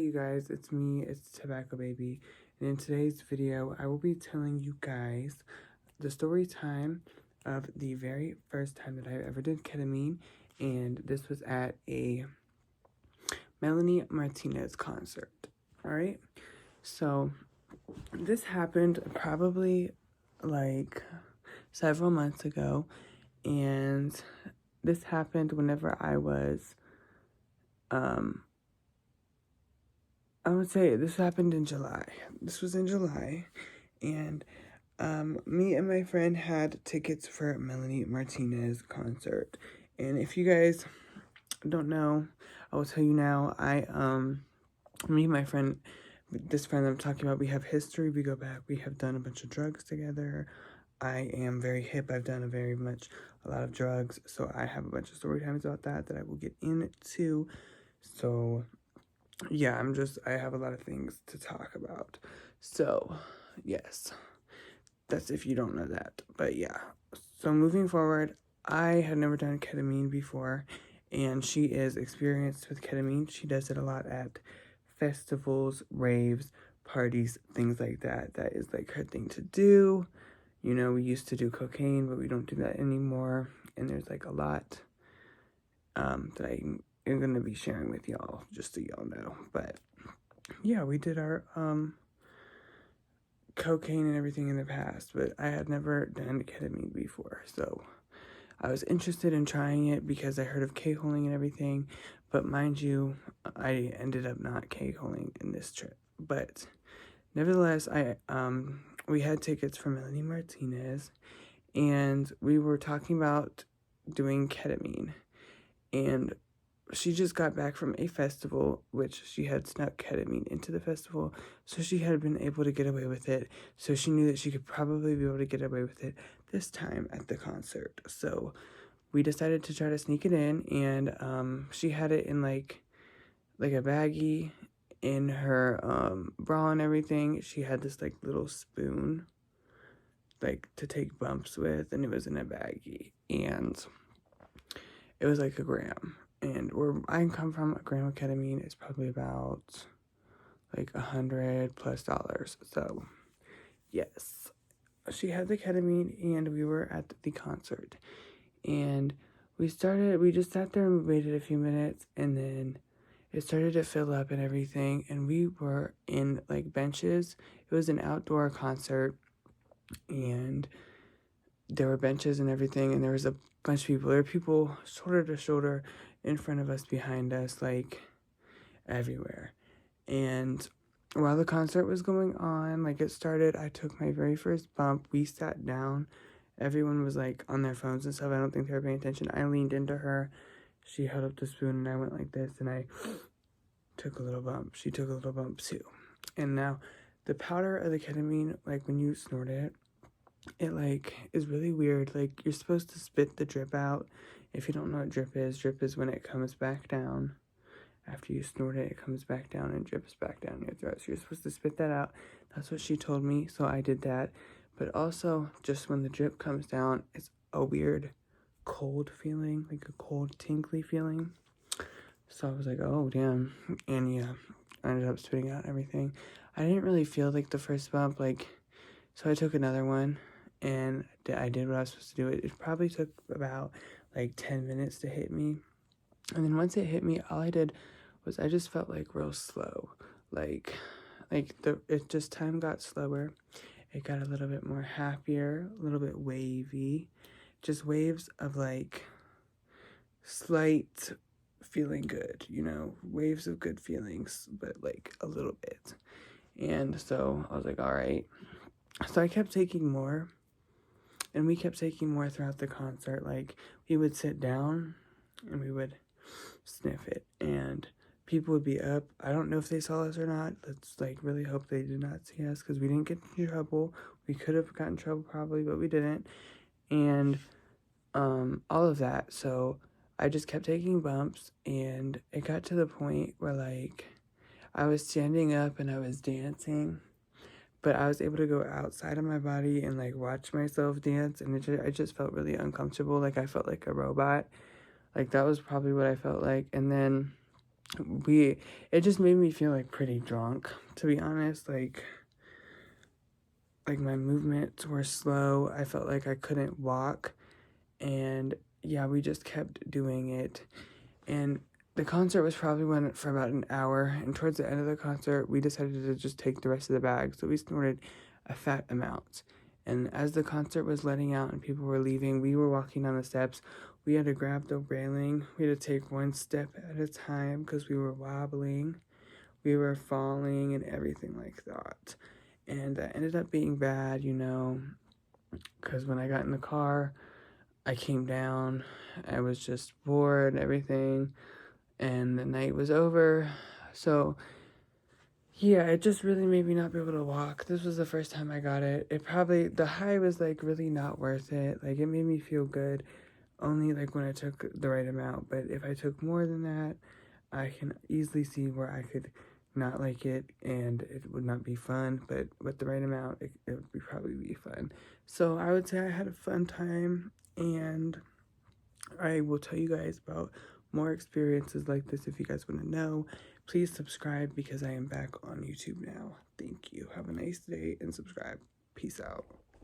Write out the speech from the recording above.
Hey you guys, it's me, it's Tobacco Baby, and in today's video, I will be telling you guys the story time of the very first time that I ever did ketamine, and this was at a Melanie Martinez concert. Alright, so this happened probably like several months ago, and this happened whenever I was, I would say this happened in July. This was in July, and me and my friend had tickets for Melanie Martinez concert. And if you guys don't know, I will tell you now. Me and my friend, this friend I'm talking about, we have history. We go back. We have done a bunch of drugs together. I am very hip. I've done a lot of drugs, so I have a bunch of story times about that I will get into. So yeah, I have a lot of things to talk about. So, yes, that's if you don't know that. But yeah, so moving forward, I had never done ketamine before, and she is experienced with ketamine. She does it a lot at festivals, raves, parties, things like that. That is like her thing to do. You know, we used to do cocaine, but we don't do that anymore. And there's like a lot that I'm going to be sharing with y'all, just so y'all know. But yeah, we did our cocaine and everything in the past, but I had never done ketamine before, so I was interested in trying it because I heard of K-holing and everything. But mind you, I ended up not K-holing in this trip. But nevertheless, we had tickets for Melanie Martinez, and we were talking about doing ketamine, and she just got back from a festival, which she had snuck ketamine into the festival, so she had been able to get away with it. So she knew that she could probably be able to get away with it this time at the concert. So we decided to try to sneak it in, and she had it in like a baggie in her bra and everything. She had this like little spoon, like to take bumps with, and it was in a baggie, and it was like a gram. And where I come from, a gram of ketamine is probably about like $100+. So yes, she had the ketamine, and we were at the concert, and we just sat there and waited a few minutes, and then it started to fill up and everything, and we were in like benches. It was an outdoor concert, and there were benches and everything, and there was a bunch of people. There were people shoulder to shoulder in front of us, behind us, like everywhere. And while the concert was going on, like it started, I took my very first bump. We sat down. Everyone was like on their phones and stuff. I don't think they were paying attention. I leaned into her. She held up the spoon, and I went like this, and I took a little bump. She took a little bump too. And now the powder of the ketamine, like when you snort it, it like is really weird. Like you're supposed to spit the drip out. If you don't know what drip is when it comes back down. After you snort it, it comes back down and drips back down your throat. So you're supposed to spit that out. That's what she told me, so I did that. But also, just when the drip comes down, it's a weird cold feeling, like a cold tingly feeling. So I was like, oh damn. And yeah, I ended up spitting out everything. I didn't really feel like the first bump, like, so I took another one, and I did what I was supposed to do. It probably took about like 10 minutes to hit me. And then once it hit me, all I did was I just felt like real slow. Time got slower. It got a little bit more happier, a little bit wavy. Just waves of like slight feeling good, you know, waves of good feelings, but like a little bit. And so I was like, all right. So I kept taking more, and we kept taking more throughout the concert. Like we would sit down and we would sniff it, and people would be up. I don't know if they saw us or not. Let's like really hope they did not see us, because we didn't get in trouble. We could have gotten in trouble probably, but we didn't. And all of that. So I just kept taking bumps, and it got to the point where like I was standing up and I was dancing, but I was able to go outside of my body and like watch myself dance, and I just felt really uncomfortable. Like I felt like a robot. Like that was probably what I felt like. And then it just made me feel like pretty drunk, to be honest. Like my movements were slow. I felt like I couldn't walk, and yeah, we just kept doing it. And the concert was probably went for about an hour, and towards the end of the concert, we decided to just take the rest of the bag, so we snorted a fat amount. And as the concert was letting out and people were leaving, we were walking down the steps. We had to grab the railing. We had to take one step at a time because we were wobbling. We were falling and everything like that. And that ended up being bad, because when I got in the car, I came down. I was just bored and everything. And the night was over. So, yeah, it just really made me not be able to walk. This was the first time I got it. The high was like really not worth it. Like, it made me feel good only like when I took the right amount. But if I took more than that, I can easily see where I could not like it and it would not be fun. But with the right amount, it would probably be fun. So I would say I had a fun time, and I will tell you guys about more experiences like this if you guys want to know. Please subscribe because I am back on YouTube now. Thank you. Have a nice day and subscribe. Peace out.